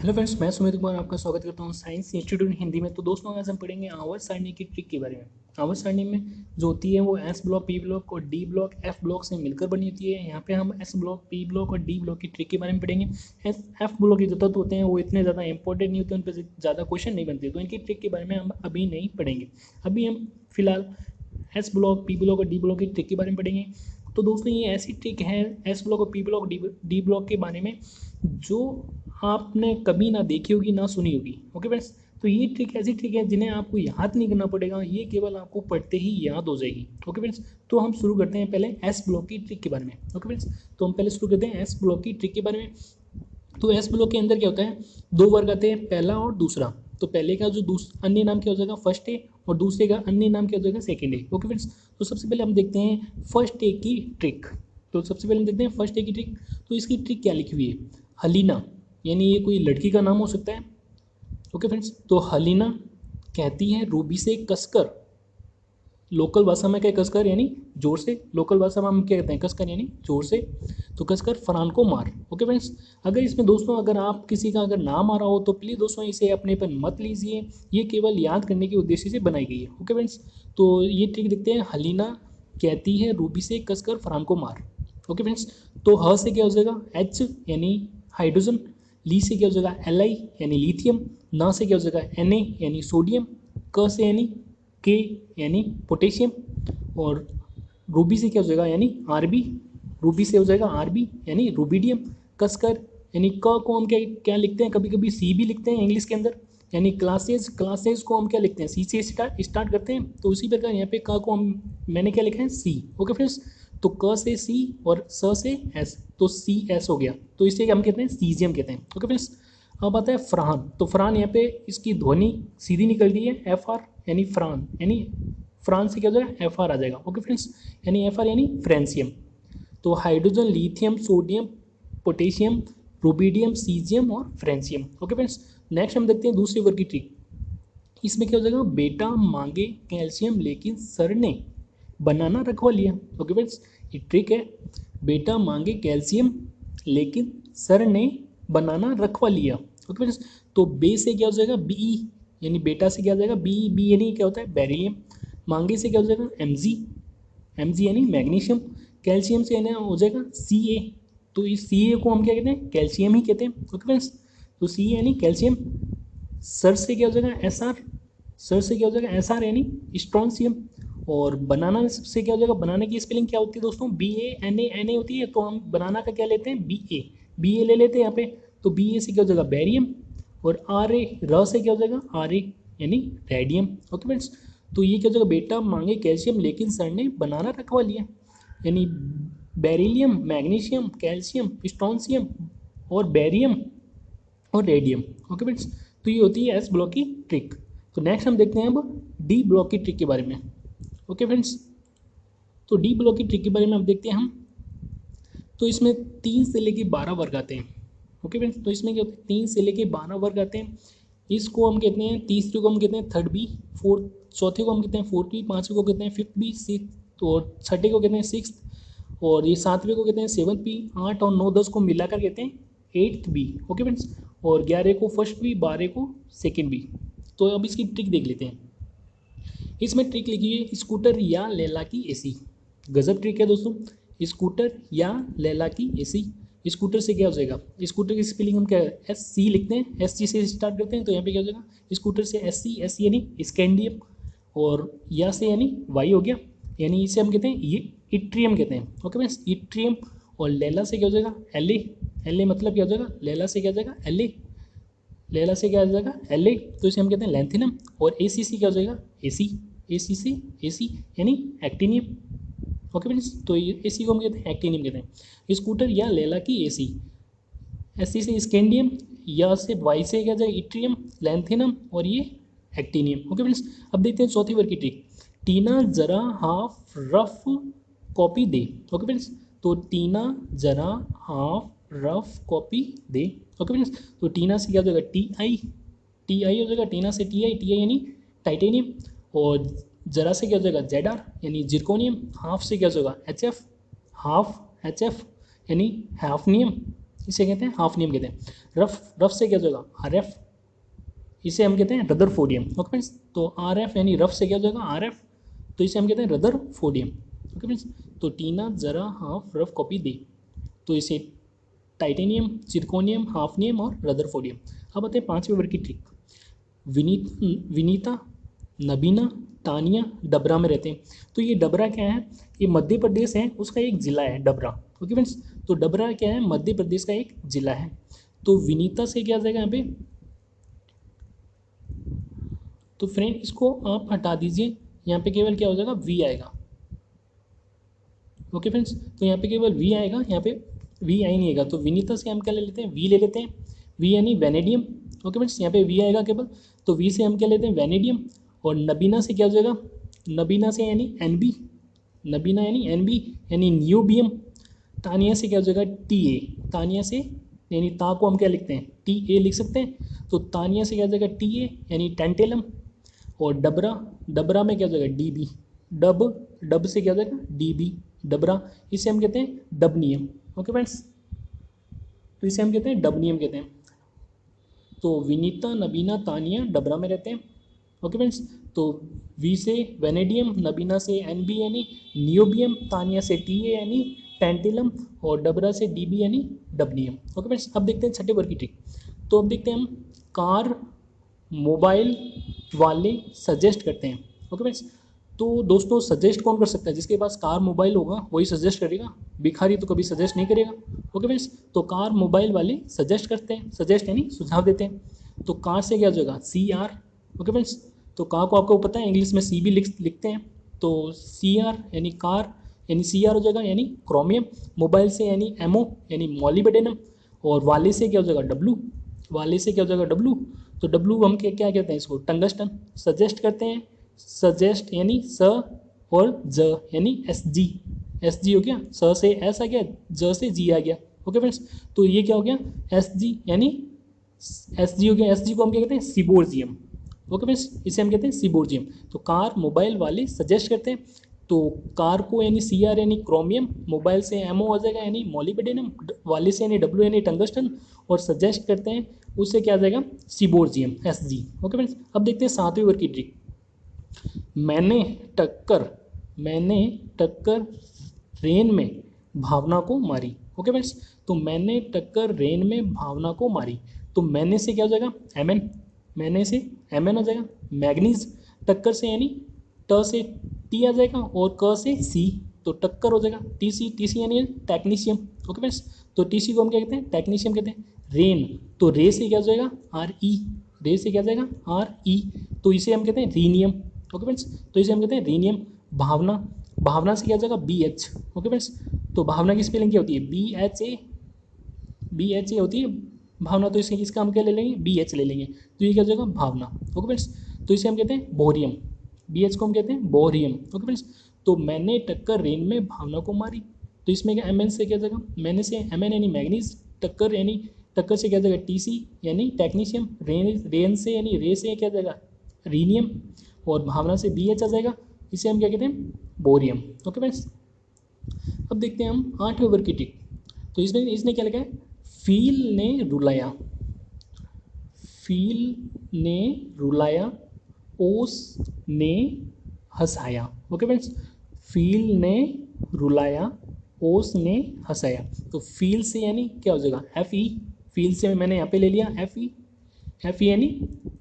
Hello friends, मैं सुमित कुमार आपका स्वागत करता हूँ साइंस इंस्टीट्यूट हिंदी में। तो दोस्तों, आज हम पढ़ेंगे आवर्त सारणी की ट्रिक के बारे में। आवर्त सारणी में जो होती है वो एस ब्लॉक, पी ब्लॉक और डी ब्लॉक, एफ ब्लॉक से मिलकर बनी होती है। यहाँ पे हम एस ब्लॉक, पी ब्लॉक और डी ब्लॉक की ट्रिक के बारे में पढ़ेंगे। एफ ब्लॉक के जो तत्व होते हैं वो इतने ज़्यादा इंपॉर्टेंट नहीं होते, उन पर ज़्यादा क्वेश्चन नहीं बनते, तो इनकी ट्रिक के बारे में हम अभी नहीं पढ़ेंगे। अभी हम फिलहाल एस ब्लॉक, पी ब्लॉक और डी ब्लॉक की ट्रिक के बारे में पढ़ेंगे। तो दोस्तों, ये ऐसी ट्रिक है एस ब्लॉक और पी ब्लॉक, डी ब्लॉक के बारे में जो आपने कभी ना देखी होगी ना सुनी होगी। ओके फ्रेंड्स, तो ये ट्रिक ऐसी ट्रिक है जिन्हें आपको याद नहीं करना पड़ेगा, ये केवल आपको पढ़ते ही याद हो जाएगी। ओके फ्रेंड्स, तो हम शुरू करते हैं पहले एस ब्लॉक की ट्रिक के बारे में। ओके फ्रेंड्स, तो हम पहले शुरू करते हैं एस ब्लॉक की ट्रिक के बारे में। तो एस ब्लॉक के अंदर क्या होता है, दो वर्ग आते हैं, पहला और दूसरा। तो पहले का जो अन्य नाम क्या हो जाएगा, फर्स्ट ए, और दूसरे का अन्य नाम क्या हो जाएगा, सेकेंड ए। ओके फ्रेंड्स, तो सबसे पहले हम देखते हैं फर्स्ट ए की ट्रिक। तो सबसे पहले हम देखते हैं फर्स्ट ए की ट्रिक। तो इसकी ट्रिक क्या लिखी हुई है, हलीना, यानी ये कोई लड़की का नाम हो सकता है। ओके फ्रेंड्स, तो हलीना कहती है रूबी से कसकर, लोकल भाषा में क्या है, कसकर यानी जोर से, लोकल भाषा में हम क्या कहते हैं, कसकर यानी जोर से। तो कसकर फरहान को मार। ओके फ्रेंड्स, अगर इसमें दोस्तों अगर आप किसी का अगर नाम आ रहा हो तो प्लीज़ दोस्तों इसे अपने पर मत लीजिए, ये केवल याद करने के उद्देश्य से बनाई गई है। ओके फ्रेंड्स, तो ये ट्रिक देखते हैं, हलीना कहती है रूबी से कसकर फरहान को मार। ओके फ्रेंड्स, तो ह से क्या हो जाएगा, एच यानी हाइड्रोजन, ली से क्या हो जाएगा, एल आई यानी लिथियम, ना से क्या हो जाएगा, एन ए यानी सोडियम, क से यानी के यानी पोटेशियम, और रूबी से क्या हो जाएगा यानी आरबी, रूबी से हो जाएगा आरबी यानी रूबीडियम। कसकर यानी क को हम क्या क्या लिखते हैं, कभी कभी सी भी लिखते हैं इंग्लिश के अंदर, यानी क्लासेज, क्लासेज को हम क्या लिखते हैं, सी से स्टार्ट करते हैं। तो उसी प्रकार यहाँ पे क को हम मैंने क्या लिखा है, सी। ओके फ्रेंड्स, तो क से सी और स से एस, तो सी एस हो गया, तो इसे हम कहते हैं सीजियम कहते हैं। ओके फ्रेंड्स, अब आता है फरहान। तो फरहान यहाँ पे इसकी ध्वनि सीधी निकल गई है, एफ आर यानी फरहान, यानी फ्रांस से क्या हो जाएगा, एफ आर आ जाएगा। ओके फ्रेंड्स, यानी एफ आर यानी फ्रेंसियम। तो hydrogen, lithium, sodium, potassium, rubidium, caesium और फ्रेंसियम। ओके फ्रेंड्स, नेक्स्ट हम देखते हैं दूसरे वर्ग की ट्रिक। इसमें क्या हो जाएगा, बेटा मांगे कैल्शियम लेकिन सर ने बनाना रखवा लिया। ओके फ्रेंड्स, ये ट्रिक है, बेटा मांगे कैल्शियम लेकिन सर ने बनाना रखवा लिया। ओके फ्रेंड्स, तो बे से क्या हो जाएगा, बी, यानी बेटा से क्या हो जाएगा, बी, बी यानी क्या होता है, बेरिलियम। मांगे से क्या हो जाएगा, एम जी, एम जी यानी मैग्नीशियम। कैल्शियम से यानी हो जाएगा सी ए, तो इस सी ए को हम क्या कहते हैं, कैल्शियम ही कहते हैं। ओके फ्रेंड्स, तो सी यानी कैल्शियम। सर से क्या हो जाएगा, एस आर, सर से क्या हो जाएगा, एस आर यानी स्ट्रॉन्सियम। और बनाना से क्या हो जाएगा, बनाना की स्पेलिंग क्या होती है दोस्तों, बी ए एन ए होती है, तो हम बनाना का क्या लेते हैं, बी ए ले लेते हैं यहाँ पे। तो बी ए से क्या हो जाएगा, बैरियम, और आर ए, र से क्या हो जाएगा, आर ए यानी रेडियम। ओके फ्रेंड्स, तो ये क्या हो जाएगा, बेटा मांगे कैल्शियम लेकिन सर ने बनाना रखवा लिया, यानी बेरिलियम, मैग्नीशियम, कैल्शियम, स्ट्रॉन्सियम और बैरियम और रेडियम। ओके फ्रेंड्स, तो ये होती है एस ब्लॉक की ट्रिक। तो नेक्स्ट हम देखते हैं अब डी ब्लॉक की ट्रिक के बारे में। ओके फ्रेंड्स, तो डी ब्लॉक की ट्रिक के बारे में अब देखते हैं हम। तो इसमें 3 से लेके 12 वर्ग आते हैं। ओके फ्रेंड्स, तो इसमें क्या होता है, 3 से लेके 12 वर्ग आते हैं। इसको हम कहते हैं, तीसरे को हम कहते हैं थर्ड बी, फोर्थ, चौथे को हम कहते हैं फोर्थ बी, पाँचवें को कहते हैं फिफ्थ बी, सिक्स और छठे को कहते हैं सिक्स, और ये सातवें को कहते हैं सेवन्थ बी, 8 और 9 10 को मिलाकर कहते हैं एट्थ बी। ओके फ्रेंड्स, और 11 को फर्स्ट बी, 12 को सेकेंड बी। तो अब इसकी ट्रिक देख लेते हैं। इसमें ट्रिक लिखी है, स्कूटर या लैला की एसी। गजब ट्रिक है दोस्तों, स्कूटर या लैला की एसी। स्कूटर से क्या हो जाएगा, स्कूटर की स्पेलिंग हम क्या एस सी लिखते हैं, एस सी से स्टार्ट करते हैं, तो यहाँ पे क्या हो जाएगा, स्कूटर से एस सी यानी स्कैंडियम, और या से यानी वाई हो गया, यानी इसे हम कहते हैं ये इट्रियम कहते हैं। Okay friends, yttrium. और लैला से क्या हो जाएगा, एल ए मतलब क्या हो जाएगा, लैला से क्या हो जाएगा, एल ए, लैला से क्या हो जाएगा, एल ए, तो इसे हम कहते हैं लैंथिनम। और ए सी से क्या हो जाएगा, ए सी, ए सी से ए सी यानी एक्टिनियम। ओके फ्रेंड्स, तो ए सी को हम कहते हैं एक्टिनियम कहते हैं। स्कूटर या लैला की ए सी, एस सी से स्कैंडियम, या से वाई से क्या जाएगा, इट्रियम, लैंथिनम, और ये एक्टिनियम। ओके फ्रेंड्स, अब देखते हैं चौथी वर्ग की ट्रिक। टीना जरा हाफ रफ कॉपी दे। ओके फ्रेंड्स, तो टीना जरा हाफ रफ कॉपी दे। ओके फ्रेंड्स, तो टीना से क्या हो जाएगा, टी आई हो जाएगा, टीना से टी आई यानी टाइटेनियम, और जरा से क्या हो जाएगा, जेड आर यानी जिरकोनियम, हाफ से क्या हो जाएगा, H F, half H F यानी हाफनियम, इसे कहते हैं हाफनियम कहते हैं। रफ, रफ से क्या हो जाएगा आर एफ, इसे हम कहते हैं रदरफोर्डियम। ओके फ्रेंड्स, तो आर एफ यानी रफ से क्या हो जाएगा आर एफ, तो इसे हम कहते हैं रदरफोर्डियम। ओके फ्रेंड्स, तो टीना ज़रा हाफ रफ कॉपी दे, तो इसे टाइटेनियम, जिरकोनियम, हाफनियम और रदरफोर्डियम। अब आते हैं 5वें वर्ग की ट्रिक। विनीता, नबीना, तानिया डबरा में रहते हैं। तो ये डबरा क्या है, ये मध्य प्रदेश है, उसका एक ज़िला है डबरा। ओके फ्रेंड्स, तो डबरा क्या है, मध्य प्रदेश का एक ज़िला है। तो विनीता से क्या आ जाएगा यहाँ पे, तो फ्रेंड इसको आप हटा दीजिए, यहाँ पे केवल क्या हो जाएगा वी आएगा। ओके फ्रेंड्स, तो यहाँ पे केवल वी आएगा, यहाँ पे वी आई नहीं आएगा। तो विनीता से हम क्या ले लेते हैं, वी ले लेते हैं, वी यानी वेनेडियम। ओके फ्रेंड्स, यहाँ पे वी आएगा केवल, तो वी से हम क्या लेते हैं वेनेडियम। और नबीना से क्या हो जाएगा, नबीना से यानी एन बी, नबीना यानी एन बी यानी न्यूबियम। तानिया से क्या हो जाएगा टी ए, तानिया से यानी ता को हम क्या लिखते हैं टी ए लिख सकते हैं, तो तानिया से क्या हो जाएगा टी ए यानी टेंटेलम। और डबरा, डबरा में क्या हो जाएगा डी बी, डब, डब से क्या हो जाएगा डी बी, डबरा, इसे हम कहते हैं डबनियम। ओके फ्रेंड्स, तो इसे हम कहते हैं डबनियम कहते हैं। तो विनीता, नबीना, तानिया डबरा में रहते हैं। ओके फ्रेंड्स, तो वी से वेनेडियम, नबीना से एन बी यानी नियोबियम, तानिया से टी ए यानी टेंटिलम और डबरा से डी बी यानी डबनियम। ओके फ्रेंड्स, अब देखते हैं 6ठे वर्ग की ट्रिक। तो अब देखते हैं हम कार मोबाइल वाले सजेस्ट करते हैं। ओके फ्रेंड्स, तो दोस्तों सजेस्ट कौन कर सकता है, जिसके पास कार मोबाइल होगा वही सजेस्ट करेगा, भिखारी तो कभी सजेस्ट नहीं करेगा। ओके फ्रेंड्स, तो कार मोबाइल वाले सजेस्ट करते हैं, सजेस्ट यानी सुझाव देते हैं। तो कार से क्या हो जाएगा सी आर। ओके फ्रेंड्स, तो कार को आपको पता है इंग्लिश में सी भी लिखते हैं, तो सी आर यानी कार यानी सी आर हो जाएगा यानी क्रोमियम। मोबाइल से यानी एमओ यानी मॉलिबेडेनम। और वाले से क्या हो जाएगा डब्लू, वाले से क्या हो जाएगा डब्लू, तो डब्लू हम क्या कहते हैं इसको टंगस्टन। सजेस्ट करते हैं, सजेस्ट यानी स और ज यानी एस जी, एस जी हो गया, स से एस आ गया, ज से जी आ गया। ओके फ्रेंड्स, तो ये क्या हो गया एस जी यानी एस जी हो गया, एस जी को हम क्या कहते हैं सिबोर्जियम। ओके फ्रेंड्स, इसे हम कहते हैं सिबोर्जियम। तो कार मोबाइल वाले सजेस्ट करते हैं, तो कार को यानी सी आर यानी क्रोमियम, मोबाइल से एमओ आ जाएगा यानी मॉलिबेडेनम, वाले से यानी डब्ल्यू यानी टंगस्टन, और सजेस्ट करते हैं उससे क्या आ जाएगा सिबोर्जियम एस जी। ओके फ्रेंड्स, अब देखते हैं 7वें वर्ग की ट्रिक। मैंने टक्कर, मैंने टक्कर रेन में भावना को मारी। ओके फ्रेंड्स, तो मैंने टक्कर रेन में भावना को मारी, तो मैंने से क्या हो जाएगा एम एन, मैंने से एम एन हो जाएगा। मैग्नीज, टक्कर से यानी ट से टी आ जाएगा और क से सी, तो टक्कर हो जाएगा टी सी यानी टेक्नीशियम। ओके फ्रेंड्स, तो टी सी को हम क्या कहते हैं टेक्नीशियम कहते हैं। रेन, तो रे से क्या हो जाएगा आर ई, रे से क्या हो जाएगा आर ई, तो इसे हम कहते हैं रीनियम। ओके फ्रेंड्स, तो इसे हम कहते हैं रीनियम। भावना, भावना से क्या हो जाएगा बी एच। ओके फ्रेंड्स, तो भावना की स्पेलिंग क्या होती है B H A, B H A होती है भावना, तो इसे इसका हम क्या ले लेंगे बी एच ले लेंगे, तो ये क्या हो जाएगा भावना। ओके फ्रेंड्स, तो इसे हम कहते हैं बोरियम, बी एच को हम कहते हैं बोरियम। ओके फ्रेंड्स, तो मैंने टक्कर रेन में भावना को मारी, तो इसमें क्या एम एन से क्या जाएगा, मैंने से एम एन यानी मैग्नीज, टक्कर यानी टक्कर से क्या जाएगा टी सी यानी टेक्नीशियम, रेन से यानी रे से क्या जाएगा रीनियम, और भावना से बी एच आ जाएगा, इसे हम क्या कहते हैं बोरियम। ओके फ्रेंड्स, अब देखते हैं हम 8वें वर्ग की ट्रिक। तो इसमें इसने क्या लिखा है फील ने रुलाया, फील ने रुलाया, ओस ने हंसाया। ओके फ्रेंड्स, फील ने रुलाया, ओस ने हंसाया, तो फील से यानी क्या हो जाएगा एफ ई, फील से मैंने यहाँ पे ले लिया एफ ई, एफ ई यानी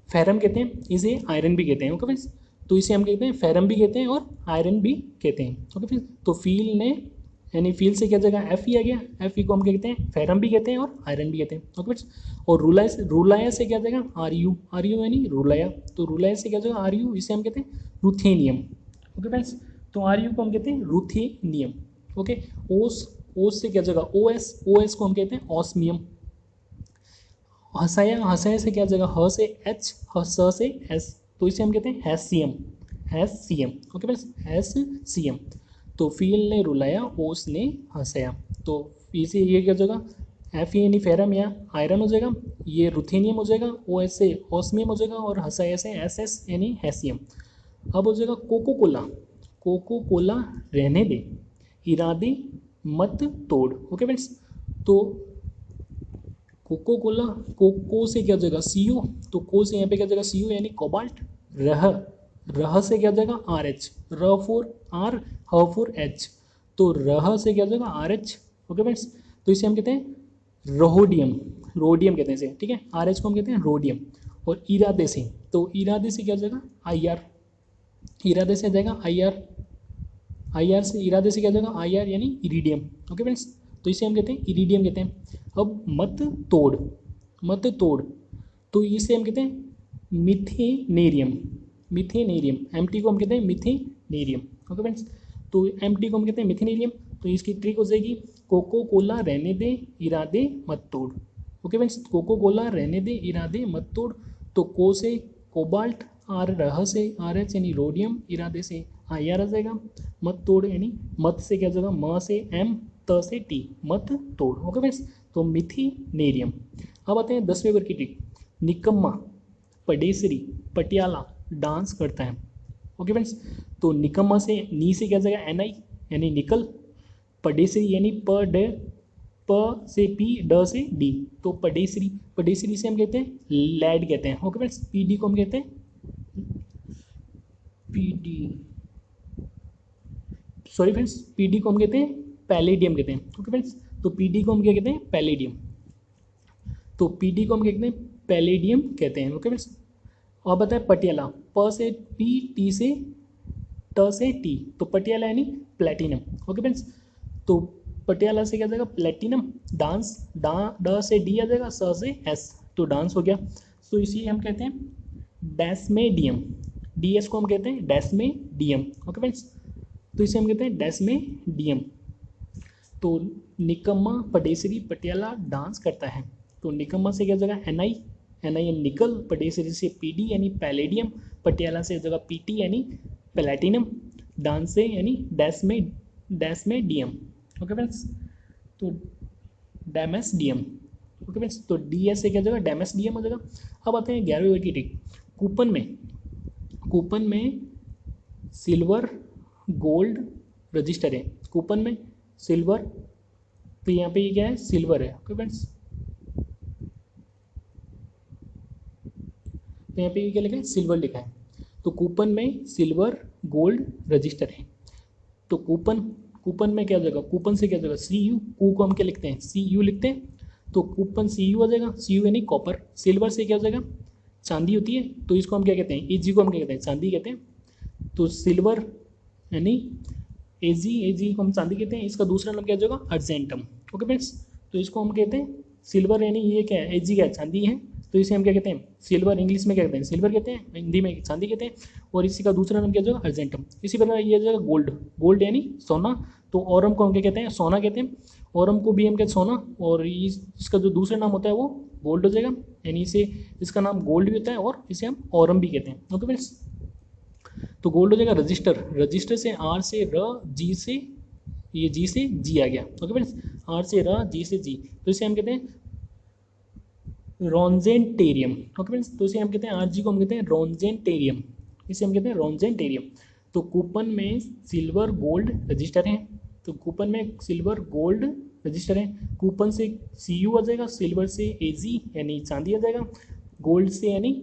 फेरम कहते हैं, इसे आयरन भी कहते हैं। ओके फ्रेंड्स, तो इसे हम कहते हैं फेरम भी कहते हैं और आयरन भी कहते हैं। ओके फ्रेंड्स, तो फील ने यानी फील से क्या जगह एफ ई आ गया, एफ ई को हम क्या कहते हैं फेरम भी कहते हैं और आयरन भी कहते हैं। ओके फ्रेंड्स, और रुलाया से क्या जगह आर यू, आर यू यानी रुलाया, तो रुलाया से क्या जगह आर यू, इसे हम कहते हैं रुथेनियम। ओके फ्रेंड्स, तो आर यू को हम कहते हैं रुथेनियम। ओके, ओस, ओस से क्या जगह ओ एस, ओ एस को हम कहते हैं ऑस्मियम। हंसाया, हंसाया से क्या जगह ह से एच, स से एस, तो इसे हम कहते हैं हैसियम, हैसियम। Okay friends, हैसियम। तो फील ने रुलाया, ओस ने हंसाया, तो इसे ये क्या हो जाएगा एफ यानी फेरम या आयरन हो जाएगा, ये रुथेनियम हो जाएगा, ओ एस से ऑस्मियम हो जाएगा, और हंसाया से एस एस यानी हैसियम। अब हो जाएगा कोको कोला, कोको कोला रहने दे, इरादे मत तोड़। ओके फ्रेंड्स, तो कोको कोला, कोको से क्या जाएगा सी यू, तो को से यहाँ पे क्या जाएगा सी यू यानी कोबाल्ट। रह, रह से क्या जाएगा आर एच, र फोर आर, ह फोर एच, तो रह से क्या जाएगा आर एच। ओके फ्रेंड्स, तो इसे हम कहते हैं रोडियम, रोडियम कहते हैं इसे, ठीक है। आर एच को हम कहते हैं रोडियम। और इरादे से, तो इरादे से क्या जाएगा आई आर, इरादे से आ जाएगा आई आर, आई आर से, इरादे से क्या जाएगा आई आर यानी इरीडियम। ओके फ्रेंड्स, तो इसे हम कहते हैं इरीडियम कहते हैं। अब मत तोड़, मत तोड़, तो इसे हम कहते हैं मिथेनेरियम, मिथेनेरियम, एम टी को हम कहते हैं मिथेनेरियम। ओके फ्रेंड्स, तो एम टी को हम कहते हैं मिथेनेरियम। तो इसकी ट्रिक हो जाएगी कोको कोला रहने दे इरादे मत तोड़। ओके फ्रेंड्स, कोको कोला रहने दे इरादे मत तोड़, तो को से कोबाल्ट, आर रह से आर एच यानी रोडियम, इरादे से आई आर आ जाएगा, मत तोड़ यानी मत से क्या जाएगा म से एम, त से टी, मत तोड़। ओके फ्रेंड्स, तो मिथेनेरियम। अब आते हैं 10वें वर्ग की ट्रिक, निकम्मा, पडेसरी, पटियाला डांस करता है। ओके फ्रेंड्स, तो निकम्मा से नी से क्या जाएगा एन आई यानी निकल, पडेसरी यानी प ड, प से पी, ड से डी, तो पडेसरी, पडेसरी से हम कहते हैं लैड कहते हैं। ओके फ्रेंड्स, पी डी को हम कहते हैं P D, sorry friends, P D को हम कहते हैं पैलेडियम कहते हैं। ओके फ्रेंड्स, तो पी डी को हम क्या कहते हैं पैलेडियम, तो पी डी को हम कहते हैं पैलेडियम कहते हैं। ओके फ्रेंड्स, और बताए पटियाला, प से पी, टी से ट से टी, तो पटियाला यानी प्लेटिनम। ओके फ्रेंड्स, तो पटियाला से क्या जाएगा प्लेटिनम, डांस, डा ड से डी आ जाएगा, स से एस, तो डांस हो गया। तो इसी हम कहते हैं डेस्मेडियम, डी एस को हम कहते हैं डेस्मेडियम। ओके फ्रेंड्स, तो इसे हम कहते हैं डेस्मेडियम। तो निकम्मा पडेसरी पटियाला डांस करता है, तो निकम्मा से क्या जगह एन आई, एन आई निकल, पडेसरी से पी डी यानी पैलेडियम, पटियाला से जगह पी टी यानी प्लेटिनम, डांस से यानी डेस्मेडियम। ओके फ्रेंड्स, तो डेमेस्डियम। ओके फ्रेंड्स, तो डी एस से क्या जगह डेमेस्डियम हो जाएगा। अब आते हैं 11वें वर्ग की ट्रिक, कूपन में, कूपन में सिल्वर गोल्ड रजिस्टर है, कूपन में सिल्वर, तो यहाँ पे ये क्या है सिल्वर है। ओके फ्रेंड्स, तो यहाँ पे ये क्या लिखा है सिल्वर लिखा है, तो कूपन में सिल्वर गोल्ड रजिस्टर है। तो कूपन, कूपन में क्या जाएगा, कूपन से क्या जाएगा सी यू, कू को हम क्या लिखते हैं सी यू लिखते हैं, तो कूपन सी यू आ जाएगा, सी यू यानी कॉपर। सिल्वर से क्या हो जाएगा चांदी होती है, तो इसको हम क्या कहते हैं ए जी को हम क्या कहते हैं चांदी कहते हैं, तो सिल्वर यानी ए जी को हम चांदी कहते हैं। इसका दूसरा नाम क्या हो जाएगा अर्जेंटम। ओके फ्रेंड्स, तो इसको हम कहते हैं सिल्वर यानी ये क्या है ए जी क्या है चांदी है, तो इसे हम क्या कहते हैं सिल्वर, इंग्लिश में क्या कहते हैं सिल्वर कहते हैं, हिंदी में चांदी कहते हैं, और इसी का दूसरा नाम क्या हो जाएगा अर्जेंटम। इसी प्रकार ये जाएगा गोल्ड, गोल्ड यानी सोना, तो औरम को हम क्या कहते हैं सोना कहते हैं, औरम को भी हम कहते हैं सोना, और इसका जो दूसरा नाम होता है वो गोल्ड हो जाएगा, यानी इसे इसका नाम गोल्ड भी होता है और इसे हम औरम भी कहते हैं। ओके फ्रेंड्स, तो गोल्ड हो जाएगा रजिस्टर, रजिस्टर से आर से र, जी से, ये जी से जी आ गया। ओके फ्रेंड्स, आर से र, जी से जी, तो इसे हम कहते हैं रोंजेंटेरियम। ओके फ्रेंड्स, तो इसे हम कहते हैं आर जी को हम कहते हैं रोंजेंटेरियम, इसे हम कहते हैं रोंजेंटेरियम। तो कूपन में सिल्वर गोल्ड रजिस्टर है, तो कूपन में सिल्वर गोल्ड रजिस्टर है, कूपन से सी यू आ जाएगा, सिल्वर से ए जी यानी चांदी आ जाएगा, गोल्ड से यानी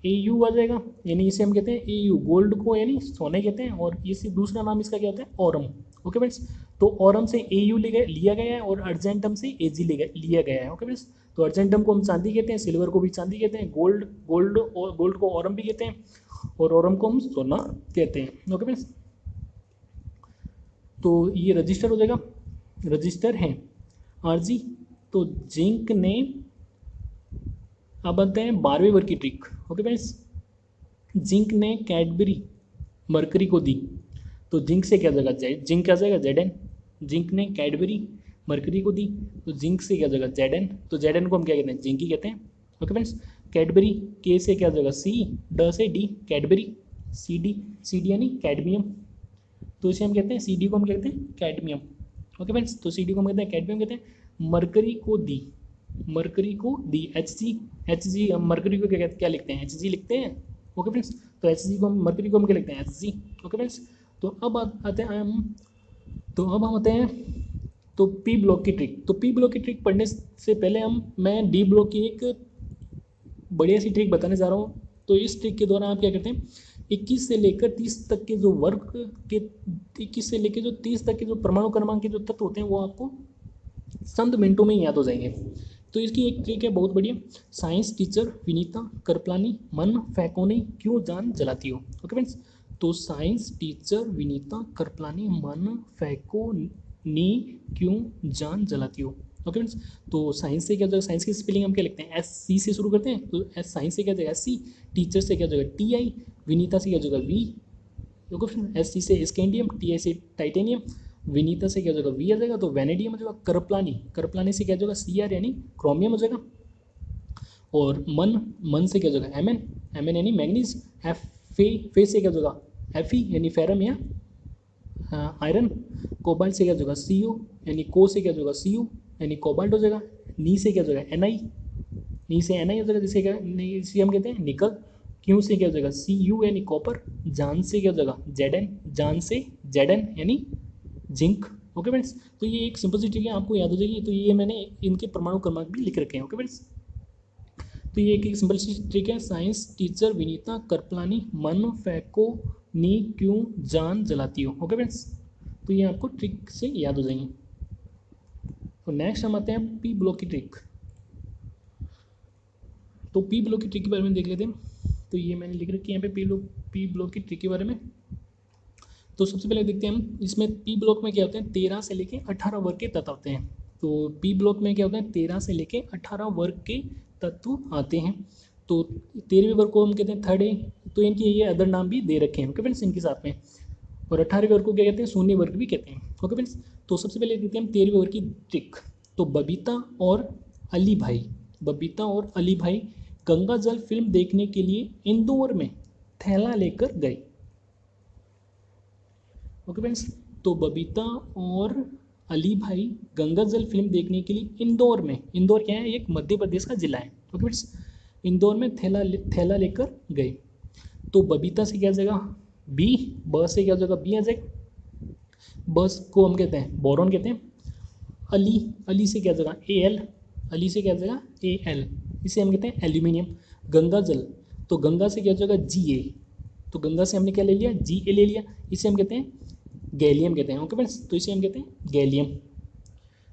ए यू आ जाएगा, यानी इसे हम कहते हैं ए यू, गोल्ड को यानी सोने कहते हैं, और इसे दूसरा नाम इसका क्या होता है औरम। ओके फ्रेंड्स, तो औरम से ए यू लिया गया है और अर्जेंटम से ए जी लिया गया है। ओके फ्रेंड्स, तो अर्जेंटम को हम चांदी कहते हैं, सिल्वर को भी चांदी कहते हैं, गोल्ड गोल्ड और गोल्ड को औरम भी कहते हैं, और औरम को हम सोना कहते हैं। ओके फ्रेंड्स, तो ये रजिस्टर हो जाएगा, रजिस्टर है आरजी। तो जिंक ने, अब आते हैं 12वें वर्ग की ट्रिक। ओके फ्रेंड्स, जिंक ने कैडबरी मरकरी को दी, तो जिंक से क्या जाएगा जेड, जिंक क्या जाएगा जेड एन, जिंक ने कैडबरी मरकरी को दी, तो जिंक से क्या जाएगा जेड एन, तो जेड एन को हम क्या कहते हैं जिंक ही कहते हैं। ओके फ्रेंड्स, कैडबरी के से क्या जाएगा सी, ड से डी कैडबरी, सी डी यानी कैडमियम, तो इसे हम कहते हैं सी डी को हम कहते हैं कैडमियम। ओके फ्रेंड्स, तो सी डी को हम कहते हैं कैडमियम कहते हैं। मरकरी को दी, मरकरी को दी एच जी, हम मरकरी को क्या लिखते हैं एच जी लिखते हैं। ओके फ्रेंड्स, तो एच जी को हम मरकरी को हम क्या लिखते हैं एच जी। ओके फ्रेंड्स, तो अब आते हैं हम, तो अब हम आते हैं तो पी ब्लॉक की ट्रिक, तो पी ब्लॉक की ट्रिक पढ़ने से पहले मैं डी ब्लॉक की एक बढ़िया सी ट्रिक बताने जा रहा हूँ। तो इस ट्रिक के दौरान आप क्या करते हैं, 21 से लेकर 30 तक के जो वर्ग के 21 से लेकर जो 30 तक के जो परमाणु क्रमांक के जो तत्व होते हैं वो आपको चंद मिनटों में याद हो जाएंगे। तो इसकी एक ट्रिक है बहुत बढ़िया। साइंस टीचर विनीता करपलानी मन फैकोनी क्यों जान जलाती हो। ओके फ्रेंड्स, तो साइंस टीचर विनीता करपलानी मन फैकोनी क्यों जान जलाती हो। ओके फ्रेंड्स, तो साइंस से क्या हो जाएगा, साइंस की स्पेलिंग हम क्या लिखते हैं, एस सी से शुरू करते हैं। तो एस साइंस से क्या हो जाएगा एस सी, टीचर से क्या हो जाएगा टी आई, विनीता से क्या हो जाएगा V. Okay friends, S C से स्कैंडियम, टी आई से टाइटेनियम, विनीता से क्या हो जाएगा वी आ जाएगा तो वैनेडियम हो जाएगा। करपलानी, करपलानी से क्या हो जाएगा सी आर यानी क्रोमियम हो जाएगा। और मन, मन से क्या हो जाएगा एम एन, एम एन यानी मैग्नीज। एफ फे से क्या हो जाएगा एफ ई यानी फेरम या आयरन। कोबाल्ट से क्या हो जाएगा सी यू यानी को से क्या हो जाएगा सी यू यानी कोबाल्ट हो जाएगा। नी से क्या हो जाएगा एन आई, नी से एन आई हो जाएगा जिसे क्या इसे हम कहते हैं निकल। क्यू से क्या हो जाएगा सी यू यानी कॉपर। जान से क्या हो जाएगा जेड एन, जान से जेड एन यानी जिंक। ओके फ्रेंड्स, तो ये एक सिंपल सी ट्रिक है, आपको याद हो जाएगी। तो ये मैंने इनके परमाणु क्रमांक भी लिख रखे हैं। ओके फ्रेंड्स, तो ये एक सिंपल सी ट्रिक है। साइंस टीचर विनीता करपलानी मन फैको नी क्यों जान जलाती हो। ओके फ्रेंड्स, तो ये आपको ट्रिक से याद हो जाएंगे। तो नेक्स्ट हम आते हैं पी ब्लॉक की ट्रिक। तो पी ब्लॉक की ट्रिक के बारे में देख लेते हैं। तो ये मैंने लिख रखी है यहाँ पे पी ब्लॉक की ट्रिक के बारे में। तो सबसे पहले देखते हैं हम इसमें पी ब्लॉक में क्या होते हैं, 13 से लेके 18 वर्ग के तत्व आते हैं। तो पी ब्लॉक में क्या होता है, 13 से लेके 18 वर्ग के तत्व आते हैं। तो 13वें वर्ग को हम कहते हैं थर्ड ए, तो इनके ये अदर नाम भी दे रखे हैं। ओके फ्रेंड्स, इनके साथ में। और 18वें वर्ग को क्या कहते हैं, शून्य वर्ग भी कहते हैं। ओके फ्रेंड्स, तो सबसे पहले देखते हैं हम 13वें वर्ग की ट्रिक। तो बबीता और अली भाई, बबीता और अली भाई गंगा जल फिल्म देखने के लिए इंदौर में थैला लेकर गए। ओके फ्रेंड्स, तो बबीता और अली भाई गंगा जल फिल्म देखने के लिए इंदौर में, इंदौर क्या है एक मध्य प्रदेश का जिला है। ओके फ्रेंड्स, इंदौर में थैला लेकर गए। तो बबीता से क्या जाएगा बी, ब से क्या जाएगा बी आ जाएगा। बस को हम कहते हैं बोरॉन कहते हैं। अली, अली से क्या जाएगा ए एल, अली से क्या जाएगा ए एल, इसे हम कहते हैं एल्यूमिनियम। गंगा जल, तो गंगा से क्या जाएगा जी ए, तो गंगा से हमने क्या ले लिया जी ए ले लिया, इसे हम कहते हैं गैलियम कहते हैं। ओके फ्रेंड्स, तो इसे हम कहते हैं गैलियम।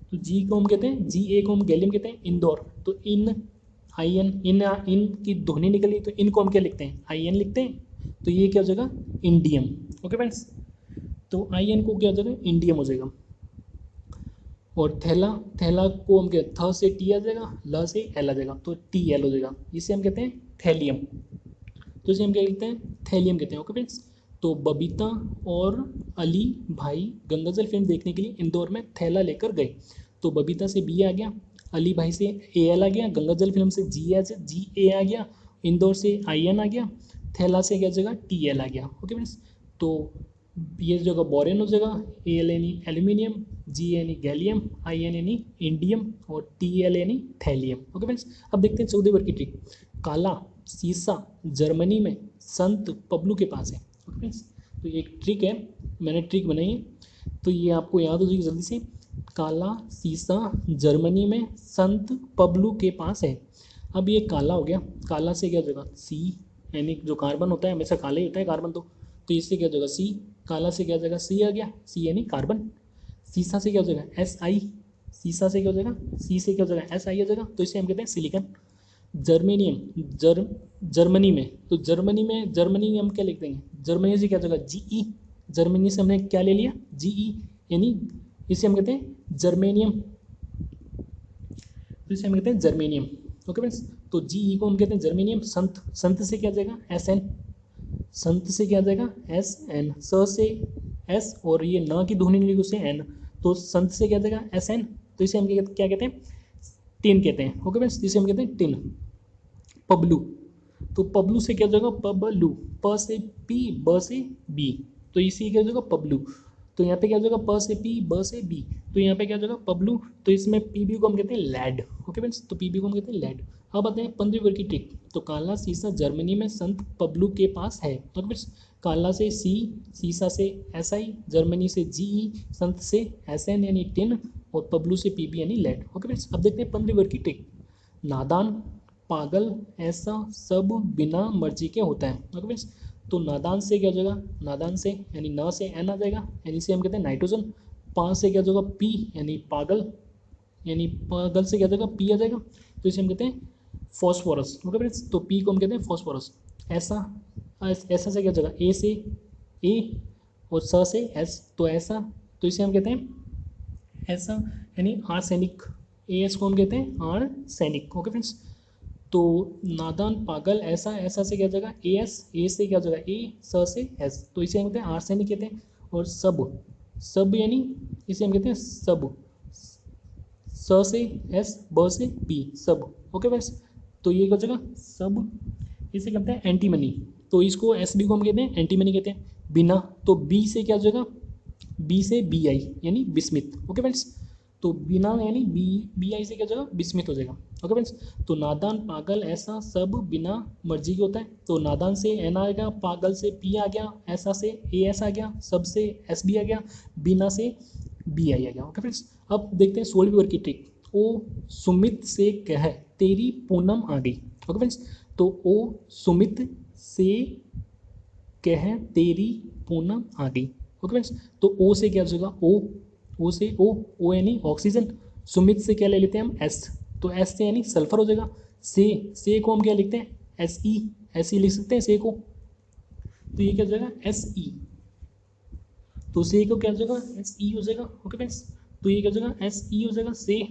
तो जी को हम कहते हैं जी ए को हम गैलियम कहते हैं। इंदौर, तो इन आई एन, इन की ध्वनि निकली तो इनको हम क्या लिखते हैं आई एन लिखते हैं। तो ये क्या हो जाएगा इंडियम। ओके फ्रेंड्स, तो आई एन को क्या हो जाएगा इंडियम हो जाएगा। और थैला, थैला को हम कहते हैं थ से टी आ जाएगा, ल से एल आ जाएगा, तो टी एल हो जाएगा, इसे हम कहते हैं थैलियम। तो इसे हम क्या कहते हैं थैलियम कहते हैं। ओके फ्रेंड्स, तो बबीता और अली भाई गंगाजल फिल्म देखने के लिए इंदौर में थैला लेकर गए। तो बबीता से बी आ गया, अली भाई से ए एल आ गया, गंगाजल फिल्म से जी ए आ गया, इंदौर से आई एन आ गया, थैला से क्या जगह टी एल आ गया। ओके फ्रेंड्स, तो ये जगह बोरेन हो जाएगा, ए एल यानी एल्यूमिनियम, जी यानी गैलियम, आई एन यानी इंडियम और टी एल यानी थैलियम। ओके फ्रेंड्स, अब देखते हैं 14 वर्ग की ट्रिक। काला सीसा जर्मनी में संत पबलू के पास है। ओके फ्रेंड्स, तो ये एक ट्रिक है, मैंने ट्रिक बनाई है, तो ये आपको याद हो जाएगी जल्दी से। काला सीसा जर्मनी में संत पबलू के पास है। अब ये काला हो गया, काला से क्या हो जाएगा सी, यानी जो कार्बन होता है हमेशा काला ही होता है कार्बन, तो इससे क्या हो जाएगा सी, काला से क्या हो जाएगा सी आ गया, सी यानी कार्बन। सीसा से क्या हो जाएगा एस आई, सीसा से क्या हो जाएगा सी से क्या हो जाएगा एस आई आ जाएगा, तो इसे हम कहते हैं सिलिकन। जर्मेनियम, जर्मनी में, तो जर्मनी में, जर्मनी हम क्या लिख देंगे जर्मनी से क्या हो जाएगा जी ई, जर्मनी से हमने क्या ले लिया जी ई, यानी इसे हम कहते हैं जर्मेनियम, तो इसे हम कहते हैं जर्मेनियम। ओके फ्रेंड्स, तो जी ई को हम कहते हैं जर्मेनियम। संत, संत से क्या आ जाएगा एस एन, संत से क्या आ जाएगा एस एन, स से एस और ये न की ध्वनि निकली उससे एन, तो संत से क्या आ जाएगा एस एन, तो इसे हम क्या कहते हैं टिन कहते हैं। ओके फ्रेंड्स, इसे हम कहते हैं टिन। पबलू, तो पबलू से क्या हो जाएगा पबलू, प से पी ब से बी, तो इसी क्या हो जाएगा पबलू। तो यहाँ पे क्या हो जाएगा प से पी ब से बी, तो यहाँ पे क्या हो जाएगा पबलू, तो इसमें पी बी को हम कहते हैं लैड। ओके फ्रेंड्स, तो पी बी को हम कहते हैं लैड। अब आते हैं 15 वर्ग की ट्रिक। तो काला सीसा जर्मनी में संत पबलू के पास है। ओके फ्रेंड्स, काला से सी, सीसा से एस आई, जर्मनी से जी ई, संत से एस एन यानी टिन, और पबलू से पीबी यानी लेड। ओके फ्रेंड्स, अब देखते हैं 15वीं वर्ग की ट्रिक। नादान, पागल, ऐसा सब बिना मर्जी के होता है। ओके फ्रेंड्स, तो नादान से क्या हो जाएगा, नादान से यानी न से एन आ जाएगा, यानी से हम कहते हैं नाइट्रोजन। पा से क्या हो जाएगा पी यानी पागल, यानी पागल से क्या हो जाएगा पी आ जाएगा, तो इसे हम कहते हैं फॉस्फोरस। ओके फ्रेंड्स, तो पी को हम कहते हैं फॉस्फोरस। ऐसा, ऐसा से क्या हो जाएगा ए से ए और स से एस, तो ऐसा, तो इसे हम कहते हैं ऐसा यानी आर्सेनिक। ए एस को हम कहते हैं आर्सेनिक। ओके फ्रेंड्स, तो नादान, पागल, ऐसा, ऐसा से क्या हो जाएगा ए एस, ए से क्या हो जाएगा ए, स से एस, तो इसे हम कहते हैं आर्सेनिक कहते हैं। और सब, सब यानी इसे हम कहते हैं सब, स से एस, ब से पी, सब। ओके फ्रेंड्स, तो ये क्या हो जाएगा सब, इसे कहते हैं एंटीमनी, तो इसको एस बी को हम कहते हैं एंटीमनी कहते हैं। बिना, तो बी से क्या हो जाएगा, बी से बी आई यानी बिस्मित। ओके फ्रेंड्स, तो बिना यानी बी, बी आई से क्या हो जाएगा बिस्मित हो जाएगा। ओके फ्रेंड्स, तो नादान, पागल, ऐसा सब बिना मर्जी के होता है, तो नादान से एन आ गया, पागल से पी आ गया, ऐसा से ए एस आ गया, सब से एस बी आ गया, बिना से बी आई आ गया। ओके फ्रेंड्स, अब देखते हैं 16वीं वर्ग की ट्रिक। ओ सुमित से कह तेरी पूनम आ गई। ओके फ्रेंड्स, तो ओ सुमित से कह तेरी पूनम आ गई। ओके फ्रेंड्स, तो ओ से क्या हो जाएगा ओ से ओ यानी ऑक्सीजन। सुमित से क्या ले लेते हैं हम एस, तो एस से यानी सल्फर हो जाएगा। से को हम क्या लिखते हैं एस ई लिख सकते हैं से को, तो ये क्या हो जाएगा एस ई, तो से को क्या हो जाएगा एस ई हो जाएगा। ओके फ्रेंड्स, तो ये क्या हो जाएगा एस ई हो जाएगा से।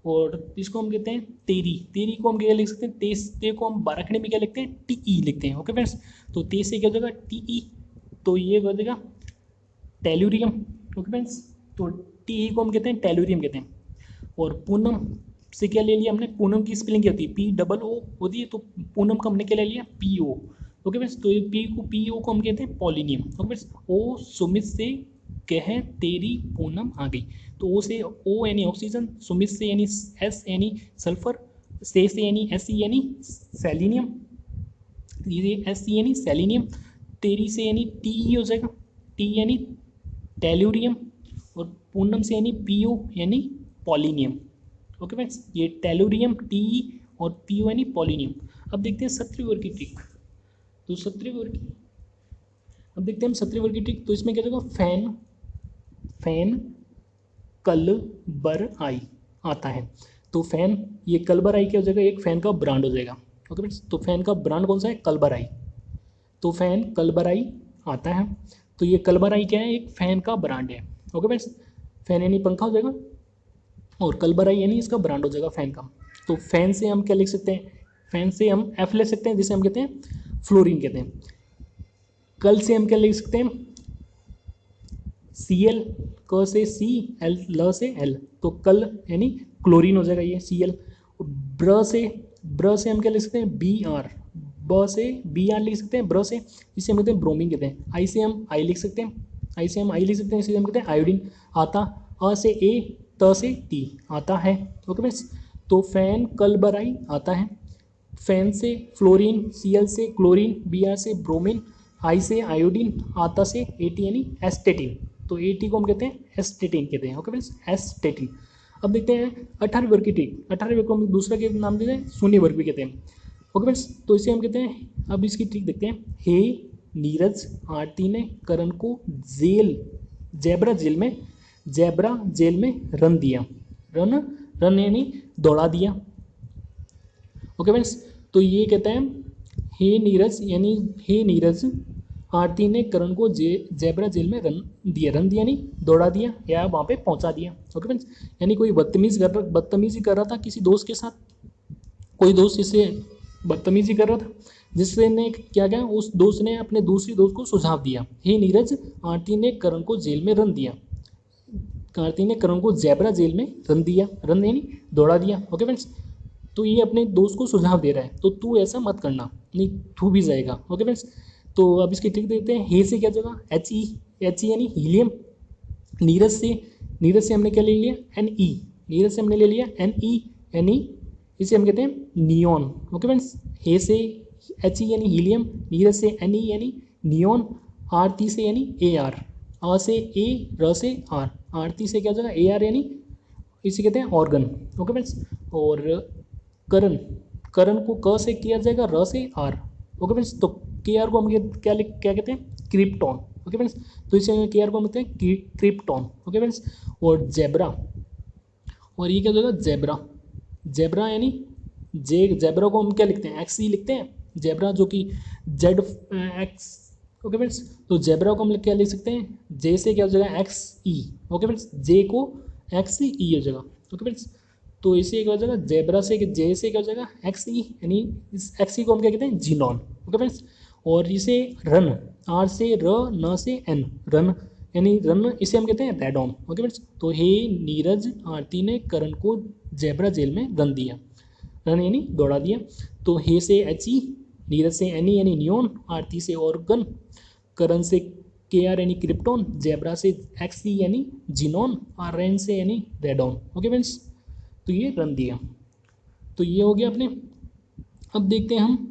और इसको हम कहते हैं तेरी, तेरी को हम क्या लिख सकते हैं ते को हम बाराखड़ी में क्या लिखते हैं टी ई लिखते हैं। ओके फ्रेंड्स, तो ते से क्या हो जाएगा टी ई, तो ये हो जाएगा टेल्यूरियम। ओके फ्रेंड्स, तो टी ई को हम कहते हैं टेल्यूरियम कहते हैं। और पूनम से क्या ले लिया हमने, पूनम की स्पेलिंग क्या होती है पी डबल ओ होती है, तो पूनम का हमने क्या ले लिया पी ओ। ओके फ्रेंड्स, तो ये पी ओ को हम कहते हैं पॉलिनियम। ओके फ्रेंड्स, ओ सुमित से कह तेरी पूनम आ गई, तो ओ से ओ यानी ऑक्सीजन, सुमित से यानी एस यानी सल्फर, से यानी एस यानी सेलिनियम, ये एस यानी सेलिनियम, तेरी से यानी टी हो जाएगा, टी यानी टेल्यूरियम, और पूनम से यानी पी ओ यानी पॉलिनियम। ओके फ्रेंड्स, ये टेल्यूरियम टी और पी ओ यानी पॉलिनियम। अब देखते हैं 17वीं वर्ग की ट्रिक। तो 17वीं वर्ग की, अब देखते हैं हम 17वीं वर्ग की ट्रिक। तो इसमें क्या होगा फैन, फैन कल बर आई आता है, तो फैन, ये कलबर आई क्या हो जाएगा एक फैन का ब्रांड हो जाएगा। ओके फ्रेंड्स, तो फैन का ब्रांड कौन सा है कलबर आई, तो फैन कलबर आई आता है, तो ये कलबर आई क्या है एक फैन का ब्रांड है। ओके फ्रेंड्स, फैन यानी पंखा हो जाएगा और कलबर आई यानी इसका ब्रांड हो जाएगा फैन का। तो फैन से हम क्या लिख सकते हैं, फैन से हम एफ ले सकते हैं जिसे हम कहते हैं फ्लोरीन कहते हैं। कल से हम क्या लिख सकते हैं सी एल, क से सी, एल ल से एल, तो कल यानी क्लोरीन हो जाएगा ये सी एल। ब्र से हम क्या लिख सकते हैं बी आर, ब से बी आर लिख सकते हैं ब्र से, इसे हम कहते हैं ब्रोमीन कहते हैं। आई से हम आई लिख सकते हैं, आई से हम आई लिख सकते हैं, इसे हम कहते हैं आयोडीन। आता, अ से ए, त से टी, आता है। ओके फ्रेंड्स, तो फैन कल बर आई आता है, फैन से फ्लोरीन, सी एल से क्लोरीन, बी आर से ब्रोमीन, आई से आयोडीन, आता से ए टी यानी एस्टेटिन, तो ए टी को हम कहते हैं एस्टेटिन कहते हैं। Okay friends, एस्टेटिन। अब देखते हैं 18वीं वर्ग की ट्रिक। 18वीं वर्ग को हम दूसरा के नाम देते हैं शून्य वर्ग भी कहते हैं। ओके फ्रेंड्स, तो इसे हम कहते हैं, अब इसकी ट्रिक देखते हैं। हे नीरज, आरती ने करण को जेब्रा जेल में रन दिया, रन यानी दौड़ा दिया। ओके फ्रेंड्स, तो ये कहते हैं हे नीरज यानी हे नीरज, आरती ने करण को जेब्रा जेल में रन दिया यानी दौड़ा दिया या वहाँ पे पहुँचा दिया। ओके फ्रेंड्स, यानी कोई बदतमीजी कर रहा था किसी दोस्त के साथ, कोई दोस्त इससे बदतमीजी कर रहा था, जिससे ने क्या किया उस दोस्त ने अपने दूसरी दोस्त को सुझाव दिया, हे नीरज, आरती ने करण को जेल में रन दिया, आरती ने करण को जेब्रा जेल में रन यानी दौड़ा दिया। ओके फ्रेंड्स, तो ये अपने दोस्त को सुझाव दे रहा है, तो तू ऐसा मत करना नहीं तू भी जाएगा। ओके फ्रेंड्स, तो अब इसकी ट्रिक देखते हैं। हे से क्या जगह एच ई यानी हीलियम। नीरज से हमने क्या ले लिया एन ई, नीरज से हमने ले लिया एन ई यानी इसे हम कहते हैं नियॉन। ओके फ्रेंड्स, हे से एच ई यानी हीलियम, नीरज से एन ई यानी नियॉन, आरती से यानी ए आर, अ से ए, र से आर, आरती से क्या जगह ए आर यानी इसे कहते हैं ऑर्गन। Okay friends. और करण, करण को क से किया जाएगा, र से आर। Okay friends. तो के आर को हम क्या कहते हैं, क्रिप्टॉन। Okay friends. तो इसे के आर को हम कहते हैं क्रिप्टॉन। Okay friends. और जेब्रा, और ये क्या हो जाएगा, जेब्रा। जेब्रा यानी जेब्रा को हम क्या लिखते हैं, एक्स ई लिखते हैं, जेब्रा जो कि जेड एक्स। Okay friends. तो जेब्रा को हम क्या लिख सकते हैं, जे से क्या हो जाएगा, x e. Okay friends. J को एक्स ई हो जाएगा। Okay friends. तो इसे क्या हो जाएगा, जेब्रा से जे से क्या हो जाएगा, एक्स ई, यानी इस एक्स ई को हम क्या कहते हैं, जीनॉन। Okay friends. और इसे रन, आर से र, न से एन, रन यानी रन, इसे हम कहते हैं रेडॉन। Okay friends. तो हे नीरज आरती ने करण को जेब्रा जेल में रन दिया, रन यानी दौड़ा दिया। तो हे से एच ई, नीरज से एन ई यानी नियोन, आरती से ऑर्गन, करण से के आर यानी क्रिप्टॉन, जेब्रा से एक्स ई यानी जीनॉन, और रेन से यानी रेडॉन। Okay friends. तो ये रन दिया। तो ये हो गया अपने। अब देखते हैं हम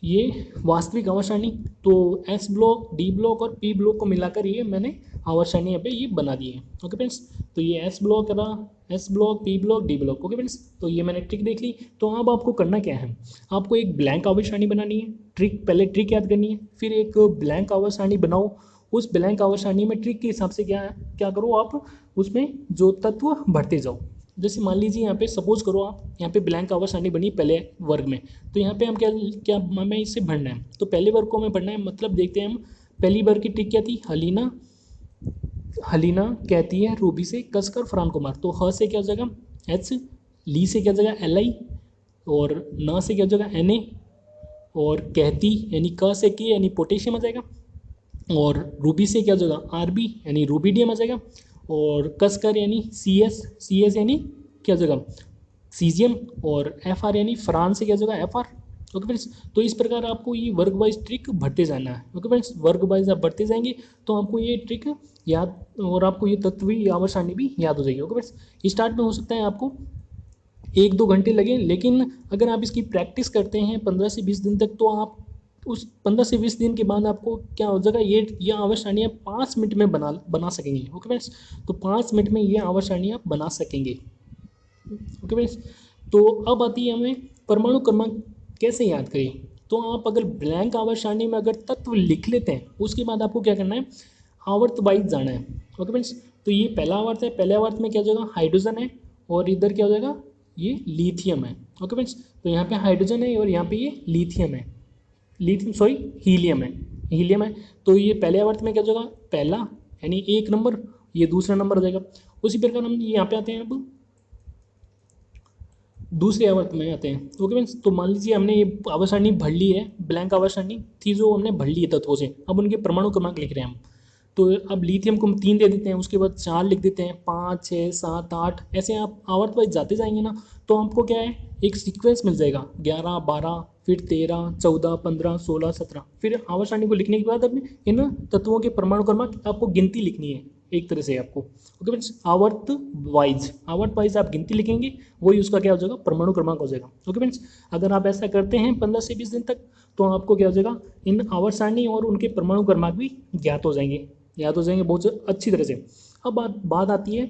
ये वास्तविक आवर्त सारणी। तो एस ब्लॉक, डी ब्लॉक और पी ब्लॉक को मिलाकर ये मैंने आवर्त सारणी यहाँ पे ये बना दी है। Okay friends. तो ये एस ब्लॉक रहा, S block, P block, D block. Okay friends. तो ये मैंने ट्रिक देख ली। तो अब आपको करना क्या है, आपको एक ब्लैंक आवर्त सारणी बनानी है। ट्रिक, पहले ट्रिक याद करनी है, फिर एक ब्लैंक आवर्त सारणी बनाओ। उस ब्लैंक आवर्त सारणी में ट्रिक के हिसाब से क्या क्या करो आप, उसमें जो तत्व भरते जाओ। जैसे मान लीजिए यहाँ पे सपोज करो आप, यहाँ पे ब्लैंक आवर्त सारणी बनी पहले वर्ग में, तो यहाँ पे हम क्या क्या हमें इससे भरना है, तो पहले वर्ग को हमें भरना है। मतलब देखते हैं हम, पहली वर्ग की ट्रिक क्या थी, हलीना, हलीना कहती है रूबी से कसकर फरहान को मार। तो ह से क्या हो जाएगा, एच, ली से क्या हो जाएगा, एल आई, और न से क्या हो जाएगा, एन ए, और कहती यानी क से के यानी पोटेशियम आ जाएगा, और रूबी से क्या हो जाएगा, आर बी यानी रूबीडियम आ जाएगा, और कसकर यानी सी एस, सी एस यानी क्या हो जाएगा, सीजियम, और एफ आर यानी फ्रांस से क्या हो जाएगा, एफ आर। Okay friends. तो इस प्रकार आपको ये वर्ग वाइज ट्रिक भरते जाना है। Okay friends. वर्ग वाइज आप बढ़ते जाएंगे तो आपको ये ट्रिक याद, और आपको ये तत्व भी, आवर्त सारणी भी याद हो जाएगी। Okay friends. स्टार्ट में हो सकता है आपको 1-2 घंटे लगे, लेकिन अगर आप इसकी प्रैक्टिस करते हैं 15 से 20 दिन तक, तो आप उस 15 से 20 दिन के बाद आपको क्या हो जाएगा, ये आवर्त सारणी आप 5 मिनट में बना सकेंगे। Okay friends. तो 5 मिनट में ये आवर्त सारणी आप बना सकेंगे। Okay friends. तो अब आती है हमें परमाणु क्रमांक कैसे याद करें। तो आप अगर ब्लैंक आवर्त सारणी में अगर तत्व लिख लेते हैं, उसके बाद आपको क्या करना है, आवर्त वाइज जाना है। Okay friends. तो ये पहला आवर्त है, पहले आवर्त में क्या हो जाएगा, हाइड्रोजन है, और इधर क्या हो जाएगा, ये लिथियम है। Okay friends. तो यहाँ पे हाइड्रोजन है और यहाँ पे ये लिथियम है, लिथियम सॉरी हीलियम है, हीलियम है। तो ये पहले आवर्त में क्या हो जाएगा, पहला यानी 1 नंबर, ये दूसरा नंबर हो जाएगा। उसी प्रकार हम यहाँ पे आते हैं, अब दूसरे आवर्त में आते हैं। Okay friends. तो मान लीजिए हमने ये आवर्त सारणी भर ली है, ब्लैंक आवर्त सारणी थी जो हमने भर ली है तत्वों से, अब उनके परमाणु क्रमांक लिख रहे हैं हम। तो अब लिथियम को हम 3 दे देते हैं, उसके बाद 4 लिख देते हैं, 5, 6, 7, 8, ऐसे आप आवर्त वाइज जाते जाएंगे ना, तो आपको क्या है, एक सीक्वेंस मिल जाएगा, 11, 12, फिर 13, 14, 15, 16, 17। फिर आवर्त सारणी को लिखने के बाद अब इन तत्वों के परमाणु क्रमांक आपको गिनती लिखनी है एक तरह से आपको। Okay friends. आवर्त वाइज आप गिनती लिखेंगे, वही उसका क्या हो जाएगा, परमाणु क्रमांक हो जाएगा। Okay friends. अगर आप ऐसा करते हैं 15 से 20 दिन तक, तो आपको क्या हो जाएगा, इन आवर्त सारणी और उनके परमाणु क्रमांक भी ज्ञात हो जाएंगे बहुत अच्छी तरह से। अब बात आती है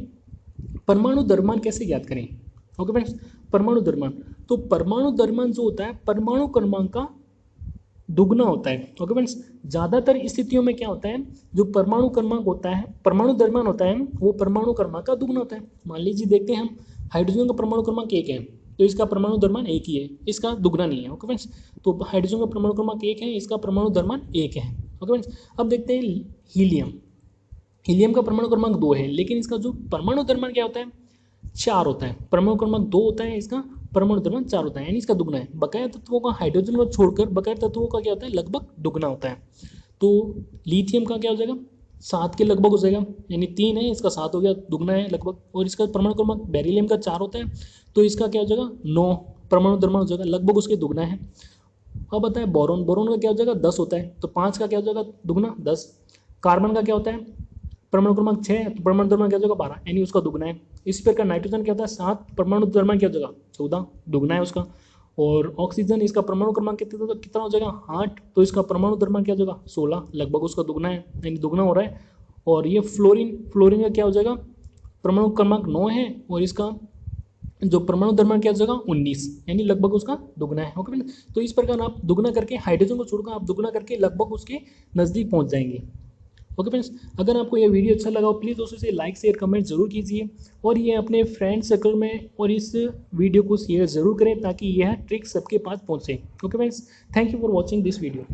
परमाणु द्रव्यमान कैसे ज्ञात करें। Okay friends. परमाणु द्रव्यमान, तो परमाणु द्रव्यमान जो होता है, परमाणु क्रमांक का दुगना होता है। Okay friends. ज़्यादातर स्थितियों में क्या होता है, जो परमाणु क्रमांक होता है, परमाणु द्रव्यमान होता है, वो परमाणु क्रमांक का दुगना होता है। मान लीजिए देखते हैं हम, हाइड्रोजन का परमाणु क्रमांक 1 है, तो इसका परमाणु द्रव्यमान 1 ही है, इसका दुगना नहीं है। Okay friends. तो हाइड्रोजन का परमाणु क्रमांक 1 है, इसका परमाणु द्रव्यमान 1 है। Okay friends. अब देखते हैं हीलियम, हीलियम का परमाणु क्रमांक 2 है, लेकिन इसका जो परमाणु द्रव्यमान क्या होता है, 4 होता है। परमाणु क्रमांक 2 होता है, इसका परमाणु द्रव्यमान 4 होता है, यानी इसका दुगना है। बकाया तत्वों का, हाइड्रोजन को छोड़कर बकाया तत्वों का क्या होता है, लगभग दुगना होता है। तो लिथियम का क्या हो जाएगा, 7 के लगभग हो जाएगा, यानी 3 है, इसका 7 हो गया, दुगना है लगभग। और इसका परमाणु क्रमांक बेरिलियम का 4 होता है, तो इसका क्या हो जाएगा, 9 परमाणु द्रव्यमान हो जाएगा, लगभग उसके दुगना है। अब बताए बोरोन, बोरोन का क्या हो जाएगा, 10 होता है, तो 5 का क्या हो जाएगा, दुगना 10। कार्बन का क्या होता है, परमाणु क्रमांक 6, तो परमाणु द्रव्यमान क्या हो जाएगा, 12, यानी उसका दुगना है। इसी प्रकार नाइट्रोजन क्या होता है, 7, परमाणु द्रव्यमान क्या हो जाएगा, 14, दुगना है उसका। और ऑक्सीजन, इसका परमाणु क्रमांक कितना हो जाएगा, 8, तो इसका परमाणु द्रव्यमान क्या हो जाएगा, 16, लगभग उसका दुगना है, यानी दुगना हो रहा है। और ये फ्लोरीन, फ्लोरीन का क्या हो जाएगा, परमाणु क्रमांक 9 है और इसका जो परमाणु द्रव्यमान क्या हो जाएगा 19, यानी लगभग उसका दुगना है। ओके फ्रेंड्स, तो इस प्रकार आप दुगना करके हाइड्रोजन को छोड़कर आप दुगना करके लगभग उसके नज़दीक पहुंच जाएंगे। ओके फ्रेंड्स, अगर आपको यह वीडियो अच्छा लगा हो प्लीज़ दोस्तों इसे लाइक शेयर कमेंट जरूर कीजिए और ये अपने फ्रेंड सर्कल में और इस वीडियो को शेयर जरूर करें ताकि यह ट्रिक सबके पास पहुंचे। Okay friends, thank you for watching this video.